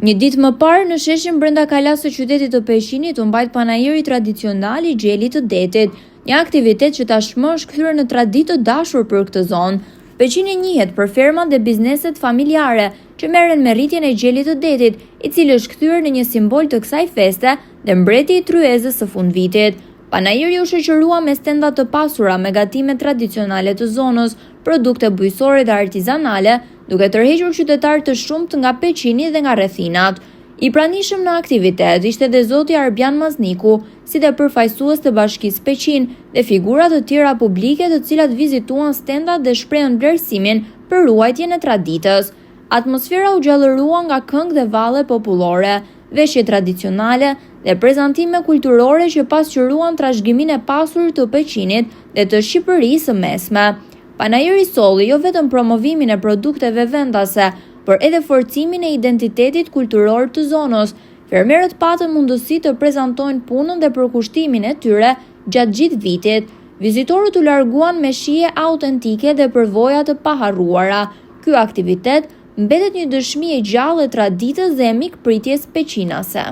Një ditë më parë në sheshin brenda kalas së qytetit të Peqinit u mbajt panajiri tradicional i gjelit të detit, një aktivitet që tashmë është kthyer në traditë të dashur për këtë zonë. Peqini njihet për fermat dhe bizneset familjare që merren me rritjen e gjelit të detit, i cili është kthyer në një simbol të kësaj feste dhe mbreti i tryezës së fundvitit. Panajiri u shoqërua me stenda të pasura me gatime tradicionale të zonës, produkte bujqësore dhe artizanale, duke tërhequr qytetarë të shumtë nga Peqini dhe nga rrethinat. I pranishëm në aktivitet ishte dhe zoti Arbian Mazniku, si dhe përfaqësues të Bashkisë Peqin dhe figura të tjera publike të cilat vizituan stendat dhe shprehën vlerësimin për ruajtjen e traditës. Atmosfera u gjallërua nga këngë dhe valle popullore, veshje tradicionale dhe prezantime kulturore që pasqyruan trashëgiminë e pasur të Peqinit dhe të Shqipërisë së Mesme. Panajiri solli jo vetëm promovimin e produkteve vendase, por edhe forcimin e identitetit kulturor të zonës. Fermerët patën mundësi të prezantojnë punën dhe përkushtimin e tyre gjatë gjithë vitit. Vizitorët u larguan me shije autentike dhe përvoja të paharruara. Ky aktivitet mbetet një dëshmi e gjallë e traditës dhe e mikpritjes peqinase.